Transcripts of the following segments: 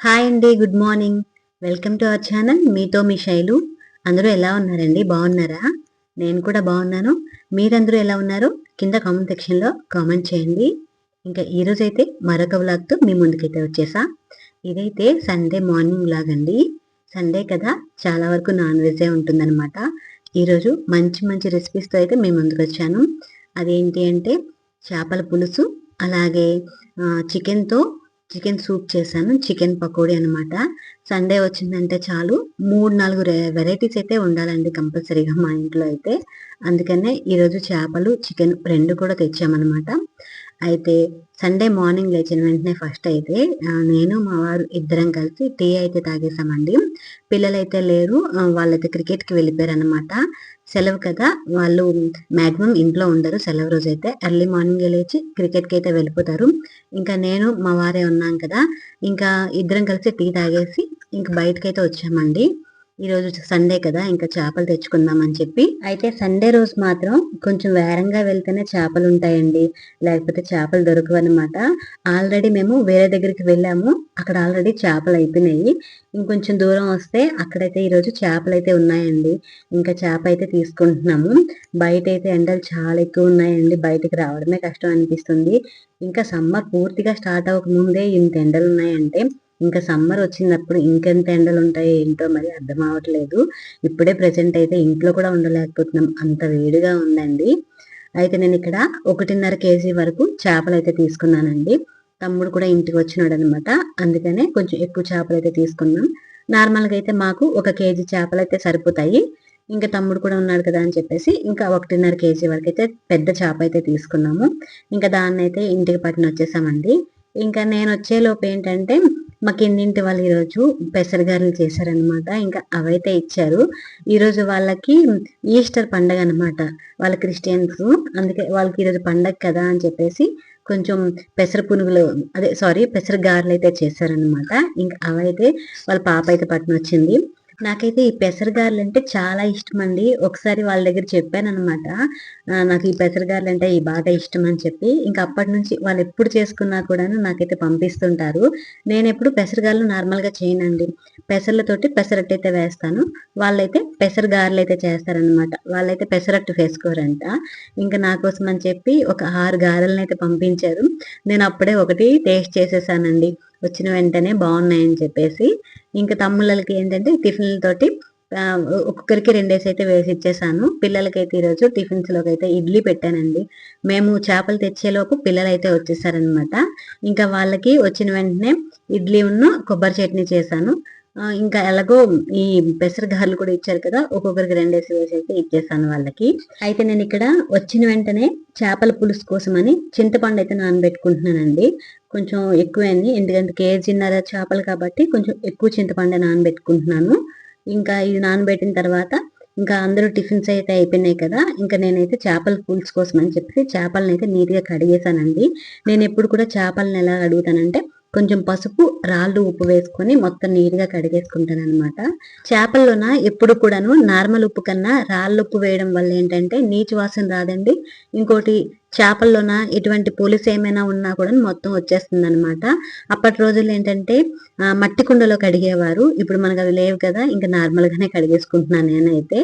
Hi అండి. Good morning. Welcome to our channel. మీతో మీ శైలు. అందరూ ఎలా ఉన్నారండి? బాగున్నారా? నేను కూడా బాగున్నాను. మీరందరూ ఎలా ఉన్నారో కింద కామెంట్ సెక్షన్లో కామెంట్ చేయండి. ఇంకా ఈరోజైతే మరొక వ్లాగ్తో మీ ముందుకైతే వచ్చేసా. ఇదైతే సండే మార్నింగ్ వ్లాగ్ అండి. సండే కదా, చాలా వరకు నాన్ వెజే ఉంటుందన్నమాట. ఈరోజు మంచి మంచి రెసిపీస్తో అయితే మీ ముందుకు వచ్చాను. అదేంటి అంటే చేపల పులుసు, అలాగే చికెన్తో చికెన్ సూప్ చేశాను. చికెన్ పకోడీ అనమాట. సండే వచ్చిందంటే చాలు 3-4 వెరైటీస్ అయితే ఉండాలండి కంపల్సరీగా మా ఇంట్లో అయితే. అందుకనే ఈరోజు చేపలు, చికెన్ 2 కూడా తెచ్చామన్నమాట. అయితే సండే మార్నింగ్ లేచిన వెంటనే ఫస్ట్ అయితే నేను మా వారు ఇద్దరం కలిసి టీ అయితే తాగేసామండి. పిల్లలైతే లేరు, వాళ్ళైతే క్రికెట్కి వెళ్ళిపోయారు అనమాట. సెలవు కదా, వాళ్ళు మాక్సిమం ఇంట్లో ఉండరు సెలవు రోజైతే. ఎర్లీ మార్నింగ్ లేచి క్రికెట్కి అయితే వెళ్ళిపోతారు. ఇంకా నేను మా వారే ఉన్నాం కదా, ఇంకా ఇద్దరం కలిసి టీ తాగేసి ఇంక బయటకైతే వచ్చామండి. ఈరోజు సండే కదా, ఇంకా చేపలు తెచ్చుకుందామని చెప్పి. అయితే సండే రోజు మాత్రం కొంచెం వేరంగా వెళ్తేనే చేపలు ఉంటాయండి, లేకపోతే చేపలు దొరకవు అనమాట. ఆల్రెడీ మేము వేరే దగ్గరికి వెళ్ళాము, అక్కడ ఆల్రెడీ చేపలు అయిపోయినాయి. ఇంకొంచెం దూరం వస్తే అక్కడైతే ఈరోజు చేపలు అయితే ఉన్నాయండి. ఇంకా చేప అయితే తీసుకుంటున్నాము. బయట అయితే ఎండలు చాలా ఎక్కువ ఉన్నాయండి, బయటకు రావడమే కష్టం అనిపిస్తుంది. ఇంకా సమ్మర్ పూర్తిగా స్టార్ట్ అవ్వక ముందే ఇంత ఎండలు ఉన్నాయంటే ఇంకా సమ్మర్ వచ్చినప్పుడు ఇంకెంత ఎండలు ఉంటాయో ఏంటో మరి అర్థం అవ్వట్లేదు. ఇప్పుడే ప్రెసెంట్ అయితే ఇంట్లో కూడా ఉండలేకపోతున్నాం, అంత వేడిగా ఉందండి. అయితే నేను ఇక్కడ 1.5 కేజీ వరకు చేపలు అయితే తీసుకున్నానండి. తమ్ముడు కూడా ఇంటికి వచ్చినాడు అనమాట, అందుకనే కొంచెం ఎక్కువ చేపలు అయితే తీసుకున్నాం. నార్మల్గా అయితే మాకు 1 కేజీ చేపలు అయితే సరిపోతాయి. ఇంకా తమ్ముడు కూడా ఉన్నాడు కదా అని చెప్పేసి ఇంకా 1.5 కేజీ వరకు అయితే పెద్ద చేప అయితే తీసుకున్నాము. ఇంకా దాన్ని అయితే ఇంటికి పట్టున వచ్చేసామండి. ఇంకా నేను వచ్చేలోపు ఏంటంటే మా కిందింటి వాళ్ళు ఈరోజు పెసరగారెలు చేశారనమాట. ఇంకా అవైతే ఇచ్చారు. ఈరోజు వాళ్ళకి ఈస్టర్ పండగ అనమాట, వాళ్ళ క్రిస్టియన్స్. అందుకే వాళ్ళకి ఈరోజు పండగ కదా అని చెప్పేసి కొంచెం పెసర పునుగులు, పెసర గారెలు అయితే చేశారనమాట. ఇంకా అవైతే వాళ్ళ పాప అయితే పట్టున వచ్చింది. నాకైతే ఈ పెసరగారెలు అంటే చాలా ఇష్టం అండి. ఒకసారి వాళ్ళ దగ్గర చెప్పాను అనమాట, నాకు ఈ పెసరగారెలు అంటే బాగా ఇష్టం అని చెప్పి. ఇంకా అప్పటి నుంచి వాళ్ళు ఎప్పుడు చేసుకున్నా కూడాను నాకైతే పంపిస్తుంటారు. నేను ఎప్పుడు పెసరగారెలు నార్మల్గా చేయనండి, పెసర్లతోటి పెసరట్టు అయితే వేస్తాను. వాళ్ళైతే పెసరగారెలు అయితే చేస్తారనమాట. వాళ్ళైతే పెసరట్టు వేసుకోరంట. ఇంకా నా కోసం అని చెప్పి ఒక 6 గారెలను అయితే పంపించారు. నేను అప్పుడే ఒకటి టేస్ట్ చేసేసానండి, వచ్చిన వెంటనే బాగున్నాయని చెప్పేసి. ఇంకా తమ్ముళ్ళకి ఏంటంటే టిఫిన్లతోటి ఒక్కొక్కరికి 2 అయితే వేసి ఇచ్చేసాను. పిల్లలకైతే ఈరోజు టిఫిన్స్ లోకి అయితే ఇడ్లీ పెట్టానండి. మేము చేపలు తెచ్చేలోపు పిల్లలు అయితే వచ్చేసారనమాట. ఇంకా వాళ్ళకి వచ్చిన వెంటనే ఇడ్లీ ఉన్న కొబ్బరి చట్నీ చేశాను. ఇంకా ఎలాగో ఈ పెసరగారెలు కూడా ఇచ్చారు కదా, ఒక్కొక్కరికి 2 వేసి అయితే ఇచ్చేసాను వాళ్ళకి. అయితే నేను ఇక్కడ వచ్చిన వెంటనే చేపల పులుసు కోసం అని చింతపండు అయితే నానబెట్టుకుంటున్నానండి. కొంచెం ఎక్కువైంది, ఎందుకంటే కేజీన్నర చేపలు కాబట్టి కొంచెం ఎక్కువ చింతపండు నానబెట్టుకుంటున్నాను. ఇంకా ఇది నానబెట్టిన తర్వాత ఇంకా అందరూ టిఫిన్స్ అయితే అయిపోయినాయి కదా, ఇంకా నేనైతే చేపల పులుసు కోసం అని చెప్పి చేపలను అయితే నీట్గా కడిగేసానండి. నేను ఎప్పుడు కూడా చేపలను ఎలా అడుగుతానంటే కొంచెం పసుపు, రాళ్ళు, ఉప్పు వేసుకొని మొత్తం నీట్గా కడిగేసుకుంటాను అనమాట. చేపల్లోన ఎప్పుడు కూడాను నార్మల్ ఉప్పు కన్నా రాళ్ళు ఉప్పు వేయడం వల్ల ఏంటంటే నీచు వాసన రాదండి. ఇంకోటి చేపల్లోన ఎటువంటి పులుసు ఏమైనా ఉన్నా కూడా మొత్తం వచ్చేస్తుంది అనమాట. అప్పటి రోజుల్లో ఏంటంటే మట్టి కుండలో కడిగేవారు, ఇప్పుడు మనకు అది లేవు కదా, ఇంకా నార్మల్ గానే కడిగేసుకుంటున్నాను నేనైతే.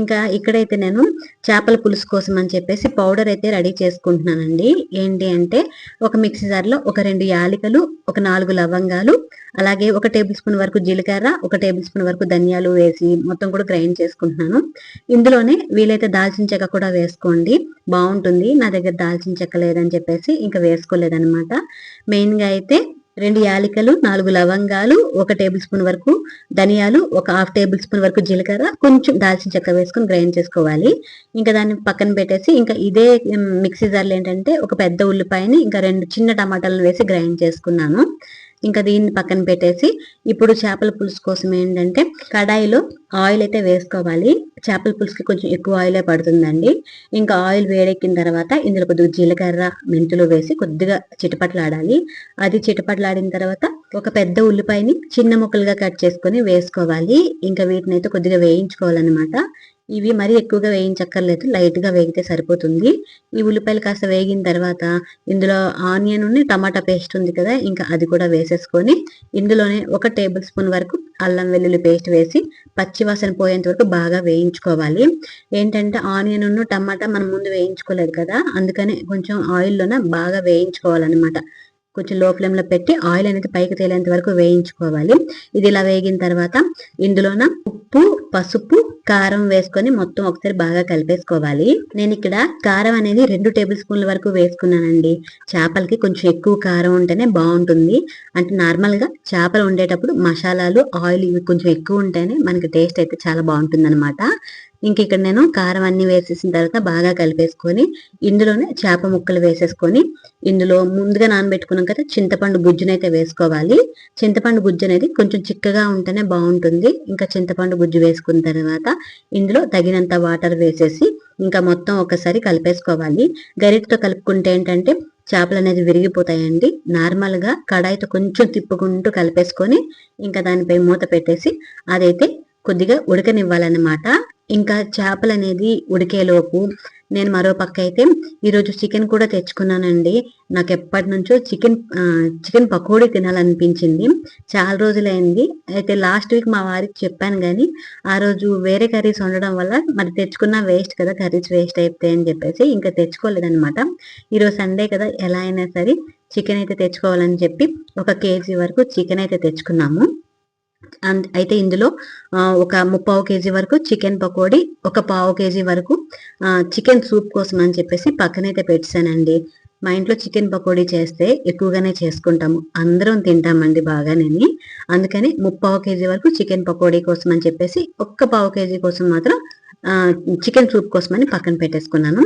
ఇంకా ఇక్కడైతే నేను చేపల పులుసు కోసం అని చెప్పేసి పౌడర్ అయితే రెడీ చేసుకుంటున్నానండి. ఏంటి అంటే ఒక మిక్సీ జార్లో ఒక 2 యాలకులు, ఒక 4 లవంగాలు, అలాగే 1 టేబుల్ స్పూన్ వరకు జీలకర్ర, 1 టేబుల్ స్పూన్ వరకు ధనియాలు వేసి మొత్తం కూడా గ్రైండ్ చేసుకుంటున్నాను. ఇందులోనే వీలైతే దాల్చిన చెక్క కూడా వేసుకోండి, బాగుంటుంది. నా దగ్గర దాల్చిన చెక్క లేదని చెప్పేసి ఇంకా వేసుకోలేదనమాట. మెయిన్గా అయితే 2 యాలకులు, 4 లవంగాలు, 1 టేబుల్ స్పూన్ వరకు ధనియాలు, ఒక 1/2 టేబుల్ స్పూన్ వరకు జీలకర్ర, కొంచెం దాల్చిన చెక్క వేసుకొని గ్రైండ్ చేసుకోవాలి. ఇంకా దాన్ని పక్కన పెట్టేసి ఇంకా ఇదే మిక్సీ జార్లో ఏంటంటే ఒక పెద్ద ఉల్లిపాయని ఇంకా 2 చిన్న టమాటాలను వేసి గ్రైండ్ చేసుకున్నాను. ఇంకా దీన్ని పక్కన పెట్టేసి ఇప్పుడు చేపల పులుసు కోసం ఏంటంటే కడాయిలో ఆయిల్ అయితే వేసుకోవాలి. చేపల పులుసుకి కొంచెం ఎక్కువ ఆయిలే పడుతుందండి. ఇంకా ఆయిల్ వేడెక్కిన తర్వాత ఇందులో కొద్దిగా జీలకర్ర, మెంతులు వేసి కొద్దిగా చిటపట్లాడాలి. అది చిటపట్లాడిన తర్వాత ఒక పెద్ద ఉల్లిపాయని చిన్న ముక్కలుగా కట్ చేసుకొని వేసుకోవాలి. ఇంకా వీటిని అయితే కొద్దిగా వేయించుకోవాలన్నమాట. ఇవి మరీ ఎక్కువగా వేయించక్కర్లేదు, లైట్గా వేగితే సరిపోతుంది. ఈ ఉల్లిపాయలు కాస్త వేగిన తర్వాత ఇందులో ఆనియన్ టమాటా పేస్ట్ ఉంది కదా, ఇంకా అది కూడా వేసేసుకొని ఇందులోనే 1 టేబుల్ స్పూన్ వరకు అల్లం వెల్లుల్లి పేస్ట్ వేసి పచ్చివాసన పోయేంత వరకు బాగా వేయించుకోవాలి. ఏంటంటే ఆనియన్ టమాటా మనం ముందు వేయించుకోలేదు కదా, అందుకని కొంచెం ఆయిల్లోనే బాగా వేయించుకోవాలన్నమాట. కొంచెం లో ఫ్లేమ్లో పెట్టి ఆయిల్ అనేది పైకి తేలేంత వరకు వేయించుకోవాలి. ఇది ఇలా వేగిన తర్వాత ఇందులోన ఉప్పు, పసుపు, కారం వేసుకొని మొత్తం ఒకసారి బాగా కలిపేసుకోవాలి. నేను ఇక్కడ కారం అనేది 2 టేబుల్ స్పూన్ల వరకు వేసుకున్నానండి. చేపలకి కొంచెం ఎక్కువ కారం ఉంటేనే బాగుంటుంది. అంటే నార్మల్ గా చేపలు వండేటప్పుడు మసాలాలు, ఆయిల్ ఇవి కొంచెం ఎక్కువ ఉంటేనే మనకి టేస్ట్ అయితే చాలా బాగుంటుంది అనమాట. ఇంక ఇక్కడ నేను కారం అన్ని వేసేసిన తర్వాత బాగా కలిపేసుకొని ఇందులోనే చేప ముక్కలు వేసేసుకొని ఇందులో ముందుగా నానబెట్టుకున్నాం కదా చింతపండు గుజ్జునైతే వేసుకోవాలి. చింతపండు గుజ్జు అనేది కొంచెం చిక్కగా ఉంటేనే బాగుంటుంది. ఇంకా చింతపండు గుజ్జు వేసుకున్న తర్వాత ఇందులో తగినంత వాటర్ వేసేసి ఇంకా మొత్తం ఒకసారి కలిపేసుకోవాలి. గరిటతో కలుపుకుంటే ఏంటంటే చేపలు అనేది విరిగిపోతాయండి. నార్మల్ గా కడాయితో కొంచెం తిప్పుకుంటూ కలిపేసుకొని ఇంకా దానిపై మూత పెట్టేసి అదైతే కొద్దిగా ఉడకనివ్వాలన్నమాట. ఇంకా చేపలు అనేది ఉడికేలోపు నేను మరో పక్క అయితే ఈరోజు చికెన్ కూడా తెచ్చుకున్నానండి. నాకు ఎప్పటి నుంచో చికెన్ పకోడీ తినాలనిపించింది. చాలా రోజులైంది. అయితే లాస్ట్ వీక్ మా వారికి చెప్పాను కానీ ఆ రోజు వేరే కర్రీస్ వండడం వల్ల మరి తెచ్చుకున్న వేస్ట్ కదా, కర్రీస్ వేస్ట్ అయిపోతాయి అని చెప్పేసి ఇంకా తెచ్చుకోలేదనమాట. ఈరోజు సండే కదా, ఎలా అయినా సరే చికెన్ అయితే తెచ్చుకోవాలని చెప్పి 1 కేజీ వరకు చికెన్ అయితే తెచ్చుకున్నాము. అయితే ఇందులో ఒక 3/4 కేజీ వరకు చికెన్ పకోడీ, ఒక 1/2 కేజీ వరకు చికెన్ సూప్ కోసం అని చెప్పేసి పక్కనైతే పెట్టానండి. మా ఇంట్లో చికెన్ పకోడీ చేస్తే ఎక్కువగానే చేసుకుంటాము, అందరం తింటామండి బాగానేని. అందుకని 3/4 కేజీ వరకు చికెన్ పకోడీ కోసం అని చెప్పేసి 1/4 కేజీ కోసం మాత్రం చికెన్ సూప్ కోసం అని పక్కన పెట్టేసుకున్నాను.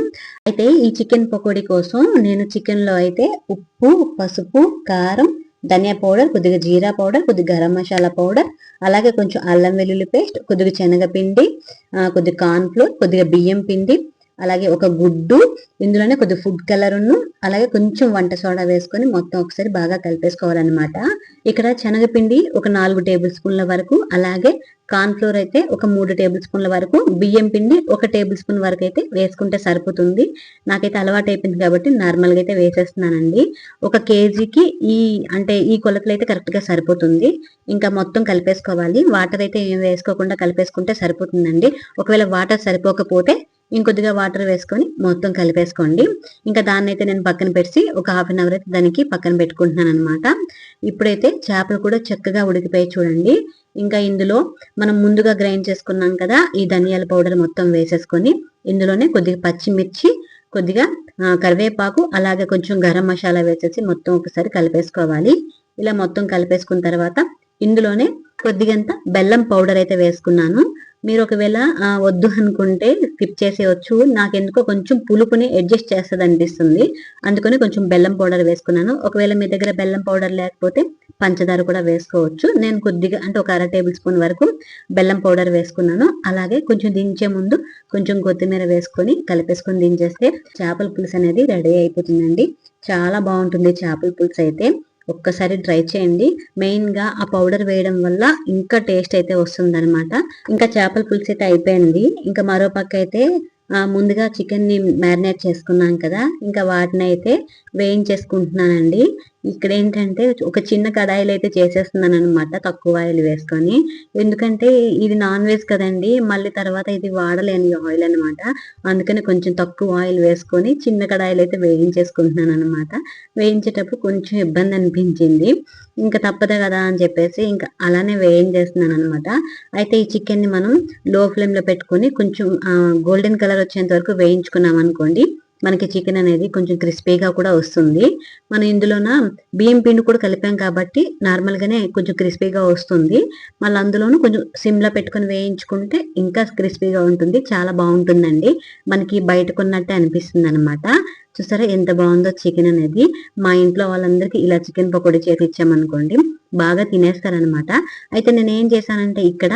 అయితే ఈ చికెన్ పకోడీ కోసం నేను చికెన్ లో అయితే ఉప్పు, పసుపు, కారం, ధనియా పౌడర్, కొద్దిగా జీరా పౌడర్, కొద్దిగా గరం మసాలా పౌడర్, అలాగే కొంచెం అల్లం వెల్లుల్లి పేస్ట్, కొద్దిగా శనగపిండి, కొద్దిగా కార్న్ ఫ్లోర్, కొద్దిగా బియ్యం పిండి, అలాగే ఒక గుడ్డు, ఇందులోనే కొద్దిగా ఫుడ్ కలర్ అలాగే కొంచెం వంట సోడా వేసుకొని మొత్తం ఒకసారి బాగా కలిపేసుకోవాలన్నమాట. ఇక్కడ శనగపిండి ఒక 4 టేబుల్ స్పూన్ల వరకు, అలాగే కార్న్ ఫ్లోర్ అయితే ఒక 3 టేబుల్ స్పూన్ల వరకు, బియ్యం పిండి 1 టేబుల్ స్పూన్ వరకు అయితే వేసుకుంటే సరిపోతుంది. నాకైతే అలవాటు అయిపోయింది కాబట్టి నార్మల్గా అయితే వేసేస్తున్నానండి. 1 కేజీకి ఈ కొలతలు అయితే కరెక్ట్ గా సరిపోతుంది. ఇంకా మొత్తం కలిపేసుకోవాలి. వాటర్ అయితే ఏం వేసుకోకుండా కలిపేసుకుంటే సరిపోతుందండి. ఒకవేళ వాటర్ సరిపోకపోతే ఇంకొద్దిగా వాటర్ వేసుకొని మొత్తం కలిపేసుకోండి. ఇంకా దాన్ని అయితే నేను పక్కన పెట్టి ఒక 1/2 అవర్ అయితే దానికి పక్కన పెట్టుకుంటున్నాను అనమాట. ఇప్పుడైతే చేపలు కూడా చక్కగా ఉడికిపోయి చూడండి. ఇంకా ఇందులో మనం ముందుగా గ్రైండ్ చేసుకున్నాం కదా ఈ ధనియాల పౌడర్ మొత్తం వేసేసుకొని ఇందులోనే కొద్దిగా పచ్చిమిర్చి, కొద్దిగా కరివేపాకు, అలాగే కొంచెం గరం మసాలా వేసేసి మొత్తం ఒకసారి కలిపేసుకోవాలి. ఇలా మొత్తం కలిపేసుకున్న తర్వాత ఇందులోనే కొద్దిగంత బెల్లం పౌడర్ అయితే వేసుకున్నాను. మీరు ఒకవేళ వద్దు అనుకుంటే స్కిప్ చేసేయచ్చు. నాకెందుకో కొంచెం పులుపుని అడ్జస్ట్ చేస్తుంది అనిపిస్తుంది, అందుకని కొంచెం బెల్లం పౌడర్ వేసుకున్నాను. ఒకవేళ మీ దగ్గర బెల్లం పౌడర్ లేకపోతే పంచదార కూడా వేసుకోవచ్చు. నేను కొద్దిగా అంటే ఒక 1/2 టేబుల్ స్పూన్ వరకు బెల్లం పౌడర్ వేసుకున్నాను. అలాగే కొంచెం దించే ముందు కొంచెం కొత్తిమీర వేసుకొని కలిపేసుకొని దించేస్తే చేపల పులుసు అనేది రెడీ అయిపోతుందండి. చాలా బాగుంటుంది చేపల పులుసు అయితే. ఒక్కసారి ట్రై చేయండి. మెయిన్ గా ఆ పౌడర్ వేయడం వల్ల ఇంకా టేస్ట్ అయితే వస్తుంది అనమాట. ఇంకా చేపల పులుసు అయితే అయిపోయింది. ఇంకా మరో పక్క అయితే ముందుగా చికెన్ ని మ్యారినేట్ చేసుకున్నాం కదా, ఇంకా వాటిని అయితే వేయించేసుకుంటున్నానండి. ఇక్కడ ఏంటంటే ఒక చిన్న కడాయిలు అయితే చేసేస్తున్నాను అనమాట, తక్కువ ఆయిల్ వేసుకొని. ఎందుకంటే ఇది నాన్ వెజ్ కదండి, మళ్ళీ తర్వాత ఇది వాడలేని ఆయిల్ అనమాట. అందుకని కొంచెం తక్కువ ఆయిల్ వేసుకొని చిన్న కడాయిలు అయితే వేయించేసుకుంటున్నాను అనమాట. వేయించేటప్పుడు కొంచెం ఇబ్బంది అనిపించింది, ఇంకా తప్పదు కదా అని చెప్పేసి ఇంకా అలానే వేయించేస్తున్నాను అనమాట. అయితే ఈ చికెన్ ని మనం లో ఫ్లేమ్ లో పెట్టుకొని కొంచెం గోల్డెన్ కలర్ వచ్చేంత వరకు వేయించుకున్నాం అనుకోండి, మనకి చికెన్ అనేది కొంచెం క్రిస్పీగా కూడా వస్తుంది. మనం ఇందులోన బియ్యం పిండి కూడా కలిపాం కాబట్టి నార్మల్ గానే కొంచెం క్రిస్పీగా వస్తుంది. మళ్ళీ అందులోనూ కొంచెం సిమ్ లో పెట్టుకొని వేయించుకుంటే ఇంకా క్రిస్పీగా ఉంటుంది, చాలా బాగుంటుందండి. మనకి బయట కొన్నట్టే అనిపిస్తుంది అనమాట. చూసారా ఎంత బాగుందో చికెన్ అనేది. మా ఇంట్లో వాళ్ళందరికీ ఇలా చికెన్ పకోడీ చేసి ఇచ్చామనుకోండి బాగా తినేస్తారనమాట. అయితే నేను ఏం చేశానంటే ఇక్కడ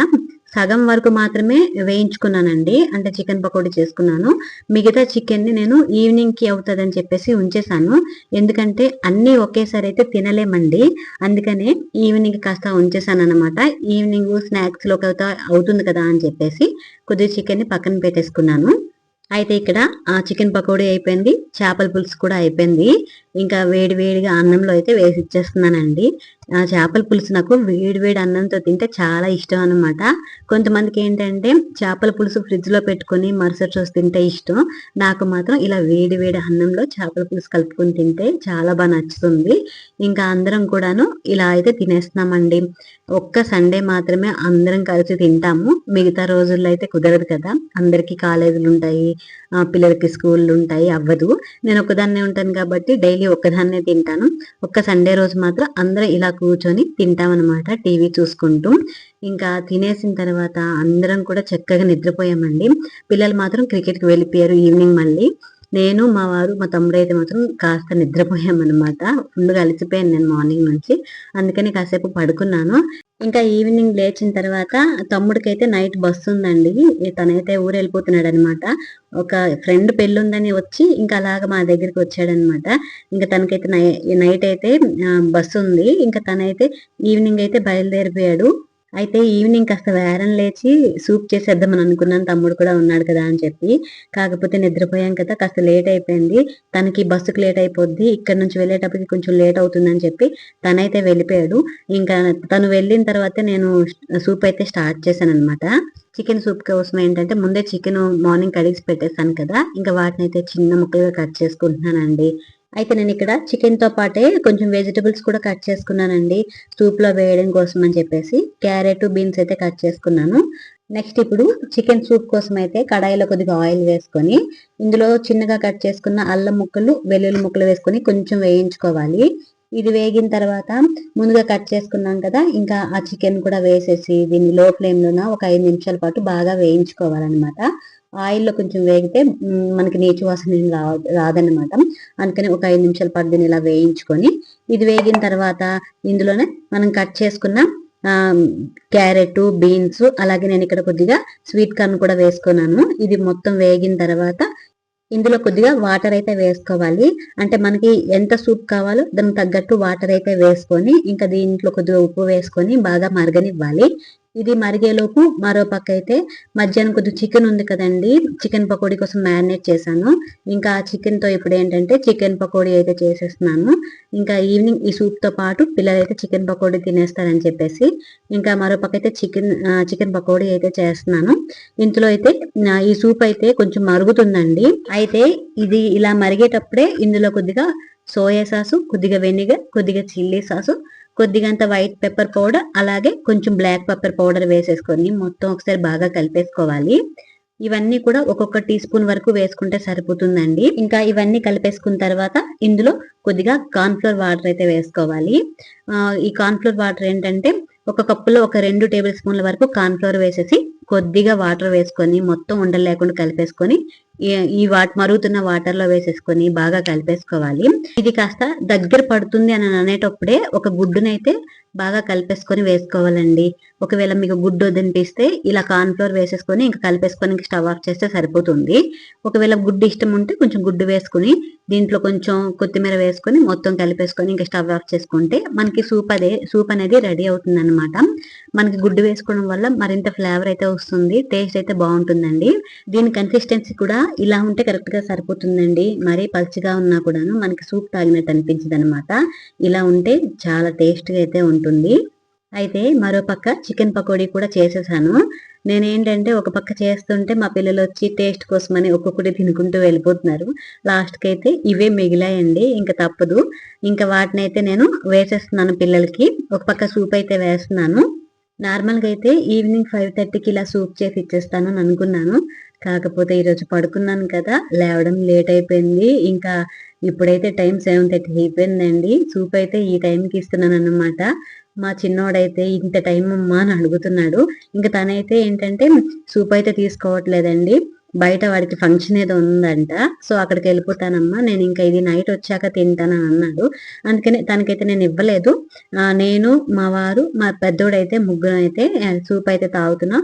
సగం వరకు మాత్రమే వేయించుకున్నానండి, అంటే చికెన్ పకోడీ చేసుకున్నాను. మిగతా చికెన్ని నేను ఈవినింగ్కి అవుతుందని చెప్పేసి ఉంచేసాను. ఎందుకంటే అన్నీ ఒకేసారి అయితే తినలేమండి, అందుకనే ఈవినింగ్ కాస్త ఉంచేసాను అనమాట. ఈవినింగ్ స్నాక్స్ లోకి అవుతుంది కదా అని చెప్పేసి కొద్దిగా చికెన్ని పక్కన పెట్టేసుకున్నాను. అయితే ఇక్కడ చికెన్ పకోడీ అయిపోయింది, చేపల పులుసు కూడా అయిపోయింది. ఇంకా వేడి వేడిగా అన్నంలో అయితే వేసి ఇచ్చేస్తున్నానండి. చేపల పులుసు నాకు వేడి వేడి అన్నంతో తింటే చాలా ఇష్టం అనమాట. కొంతమందికి ఏంటంటే చేపల పులుసు ఫ్రిడ్జ్ లో పెట్టుకొని మరుసటి రోజు తింటే ఇష్టం. నాకు మాత్రం ఇలా వేడి వేడి అన్నంలో చేపల పులుసు కలుపుకొని తింటే చాలా బాగా నచ్చుతుంది. ఇంకా అందరం కూడాను ఇలా అయితే తినేస్తున్నామండి. ఒక్క సండే మాత్రమే అందరం కలిసి తింటాము, మిగతా రోజుల్లో అయితే కుదరదు కదా, అందరికీ కాలేజీలు ఉంటాయి, పిల్లలకి స్కూళ్ళు ఉంటాయి, అవ్వదు. నేను ఒక్కదాన్నే ఉంటాను కాబట్టి డైలీ ఒక్కదాన్నే తింటాను. ఒక్క సండే రోజు మాత్రం అందరం ఇలా కూర్చొని తింటామన్నమాట, టీవీ చూసుకుంటూ. ఇంకా తినేసిన తర్వాత అందరం కూడా చక్కగా నిద్రపోయామండి. పిల్లలు మాత్రం క్రికెట్కి వెళ్ళిపోయారు ఈవినింగ్. మళ్ళీ నేను, మా వారు, మా తమ్ముడు అయితే మాత్రం కాస్త నిద్రపోయామన్నమాట. ఫుల్గా అలసిపోయాను నేను మార్నింగ్ నుంచి, అందుకని కాసేపు పడుకున్నాను. ఇంకా ఈవినింగ్ లేచిన తర్వాత తమ్ముడికైతే నైట్ బస్సు ఉందండి, తనైతే ఊరు వెళ్ళిపోతున్నాడు అనమాట. ఒక ఫ్రెండ్ పెళ్ళి ఉందని వచ్చి ఇంకా అలాగ మా దగ్గరికి వచ్చాడనమాట. ఇంకా తనకైతే నైట్ అయితే బస్సు ఉంది, ఇంకా తనైతే ఈవినింగ్ అయితే బయలుదేరిపోయాడు. అయితే ఈవినింగ్ కాస్త వేరం లేచి సూప్ చేసేద్దామని అనుకున్నాను, తమ్ముడు కూడా ఉన్నాడు కదా అని చెప్పి. కాకపోతే నిద్రపోయాం కదా, కాస్త లేట్ అయిపోయింది. తనకి బస్సుకు లేట్ అయిపోద్ది, ఇక్కడ నుంచి వెళ్ళేటప్పటికి కొంచెం లేట్ అవుతుందని చెప్పి తనైతే వెళ్ళిపోయాడు. ఇంకా తను వెళ్ళిన తర్వాత నేను సూప్ అయితే స్టార్ట్ చేశాను అనమాట. చికెన్ సూప్ కోసం ఏంటంటే ముందే చికెన్ మార్నింగ్ కడిగి పెట్టేస్తాను కదా, ఇంకా వాటిని అయితే చిన్న ముక్కలుగా కట్ చేసుకుంటున్నానండి. అయితే నేను ఇక్కడ చికెన్ తో పాటే కొంచెం వెజిటబుల్స్ కూడా కట్ చేసుకున్నానండి, సూప్ లో వేయడం కోసం అని చెప్పేసి. క్యారెట్, బీన్స్ అయితే కట్ చేసుకున్నాను. నెక్స్ట్ ఇప్పుడు చికెన్ సూప్ కోసం అయితే కడాయిలో కొద్దిగా ఆయిల్ వేసుకొని ఇందులో చిన్నగా కట్ చేసుకున్న అల్లం ముక్కలు, వెల్లుల్లి ముక్కలు వేసుకొని కొంచెం వేయించుకోవాలి. ఇది వేగిన తర్వాత ముందుగా కట్ చేసుకున్నాం కదా, ఇంకా ఆ చికెన్ కూడా వేసేసి దీన్ని లో ఫ్లేమ్ లోన ఒక 5 నిమిషాల పాటు బాగా వేయించుకోవాలన్నమాట. ఆయిల్లో కొంచెం వేగితే మనకి నీచు వాసన రాదన్నమాట. అందుకని ఒక 5 నిమిషాల పాటు దీన్ని ఇలా వేయించుకొని, ఇది వేగిన తర్వాత ఇందులోనే మనం కట్ చేసుకున్న క్యారెట్, బీన్స్, అలాగే నేను ఇక్కడ కొద్దిగా స్వీట్ కార్న్ కూడా వేసుకున్నాను. ఇది మొత్తం వేగిన తర్వాత ఇందులో కొద్దిగా వాటర్ అయితే వేసుకోవాలి. అంటే మనకి ఎంత సూప్ కావాలో దానికి తగ్గట్టు వాటర్ అయితే వేసుకొని ఇంకా దీంట్లో కొద్దిగా ఉప్పు వేసుకొని బాగా మరగనివ్వాలి. ఇది మరిగేలోపు మరో పక్క అయితే మధ్యాహ్నం కొద్దిగా చికెన్ ఉంది కదండి, చికెన్ పకోడీ కోసం మ్యారినేట్ చేశాను. ఇంకా ఆ చికెన్ తో ఇప్పుడు ఏంటంటే చికెన్ పకోడీ అయితే చేసేస్తున్నాను. ఇంకా ఈవినింగ్ ఈ సూప్ తో పాటు పిల్లలు అయితే చికెన్ పకోడీ తినేస్తారని చెప్పేసి ఇంకా మరో పక్క అయితే చికెన్ పకోడీ అయితే చేస్తున్నాను. ఇందులో అయితే ఈ సూప్ అయితే కొంచెం మరుగుతుందండి. అయితే ఇది ఇలా మరిగేటప్పుడే ఇందులో కొద్దిగా సోయా సాసు, కొద్దిగా వెనిగర్, కొద్దిగా చిల్లీ సాసు, కొద్దిగంత వైట్ పెప్పర్ పౌడర్, అలాగే కొంచెం బ్లాక్ పెప్పర్ పౌడర్ వేసేసుకొని మొత్తం ఒకసారి బాగా కలిపేసుకోవాలి. ఇవన్నీ కూడా ఒక్కొక్క టీ స్పూన్ వరకు వేసుకుంటే సరిపోతుందండి. ఇంకా ఇవన్నీ కలిపేసుకున్న తర్వాత ఇందులో కొద్దిగా కార్న్ ఫ్లోర్ వాటర్ అయితే వేసుకోవాలి. ఈ కార్న్ ఫ్లోర్ వాటర్ ఏంటంటే ఒక కప్పులో ఒక 2 టేబుల్ స్పూన్ల వరకు కార్న్ ఫ్లోర్ వేసేసి కొద్దిగా వాటర్ వేసుకొని మొత్తం ఉండలు లేకుండా కలిపేసుకొని ఈ మరుగుతున్న వాటర్ లో వేసేసుకొని బాగా కలిపేసుకోవాలి. ఇది కాస్త దగ్గర పడుతుంది అని అనేటప్పుడే ఒక గుడ్డునైతే బాగా కలిపేసుకొని వేసుకోవాలండి. ఒకవేళ మీకు గుడ్డు వద్దనిపిస్తే ఇలా కార్న్ ఫ్లోర్ వేసేసుకొని ఇంకా కలిపేసుకొని స్టవ్ ఆఫ్ చేస్తే సరిపోతుంది. ఒకవేళ గుడ్డు ఇష్టం ఉంటే కొంచెం గుడ్డు వేసుకుని దీంట్లో కొంచెం కొత్తిమీర వేసుకొని మొత్తం కలిపేసుకొని ఇంకా స్టవ్ ఆఫ్ చేసుకుంటే మనకి సూప్ అనేది రెడీ అవుతుంది అనమాట. మనకి గుడ్డు వేసుకోవడం వల్ల మరింత ఫ్లేవర్ అయితే వస్తుంది, టేస్ట్ అయితే బాగుంటుందండి. దీని కన్సిస్టెన్సీ కూడా ఇలా ఉంటే కరెక్ట్ గా సరిపోతుందండి. మరీ పల్చగా ఉన్నా కూడాను మనకి సూప్ తాగినట్టు అనిపించదు అనమాట. ఇలా ఉంటే చాలా టేస్ట్గా అయితే ఉంటుంది. అయితే మరో పక్క చికెన్ పకోడీ కూడా చేసేసాను. నేనేంటంటే ఒక పక్క చేస్తుంటే మా పిల్లలు వచ్చి టేస్ట్ కోసమని ఒక్కొక్కటి తినుకుంటూ వెళ్ళిపోతున్నారు. లాస్ట్కి అయితే ఇవే మిగిలాయండి, ఇంకా తప్పదు. ఇంకా వాటిని అయితే నేను వేసేస్తున్నాను పిల్లలకి. ఒక పక్క సూప్ అయితే వేస్తున్నాను. నార్మల్గా అయితే ఈవినింగ్ 5:30కి ఇలా సూప్ చేసి ఇచ్చేస్తాను అని అనుకున్నాను. కాకపోతే ఈరోజు పడుకున్నాను కదా, లేవడం లేట్ అయిపోయింది. ఇంకా ఇప్పుడైతే టైం 7:30 అయిపోయిందండి. సూప్ అయితే ఈ టైంకి ఇస్తున్నాను అన్నమాట. మా చిన్నోడైతే ఇంత టైం అమ్మా అని అడుగుతున్నాడు. ఇంకా తనైతే ఏంటంటే సూప్ అయితే తీసుకోవట్లేదండి. బయట వాడికి ఫంక్షన్ ఏదో ఉందంట. సో అక్కడికి వెళ్ళిపోతానమ్మా, నేను ఇంకా ఇది నైట్ వచ్చాక తింటానని అన్నాడు. అందుకని తనకైతే నేను ఇవ్వలేదు. నేను, మా వారు, మా పెద్దోడైతే ముగ్గురం అయితే సూప్ అయితే తాగుతున్నాం.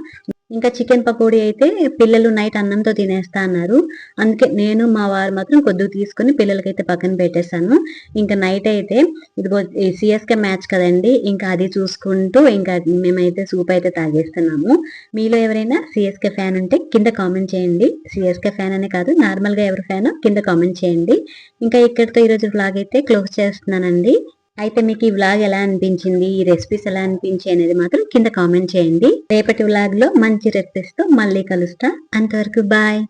ఇంకా చికెన్ పకోడీ అయితే పిల్లలు నైట్ అన్నంతో తినేస్తా అన్నారు. అందుకే నేను, మా వారు మాత్రం కొద్దిగా తీసుకుని పిల్లలకైతే పక్కన పెట్టేశాను. ఇంకా నైట్ అయితే ఇదిగో సిఎస్కే మ్యాచ్ కదండి, ఇంకా అది చూసుకుంటూ ఇంకా మేమైతే సూప్ అయితే తాగేస్తున్నాము. మీలో ఎవరైనా సిఎస్కే ఫ్యాన్ ఉంటే కింద కామెంట్ చేయండి. సిఎస్కే ఫ్యాన్ అనే కాదు, నార్మల్ గా ఎవరి ఫ్యాన్ కింద కామెంట్ చేయండి. ఇంకా ఇక్కడితో ఈరోజు వ్లాగ్ అయితే క్లోజ్ చేస్తున్నానండి. అయితే మీకు ఈ వ్లాగ్ ఎలా అనిపించింది, ఈ రెసిపీస్ ఎలా అనిపించాయి అనేది మాత్రం కింద కామెంట్ చేయండి. రేపటి వ్లాగ్ లో మంచి రెసిపీస్ తో మళ్ళీ కలుస్తా. అంతవరకు బాయ్.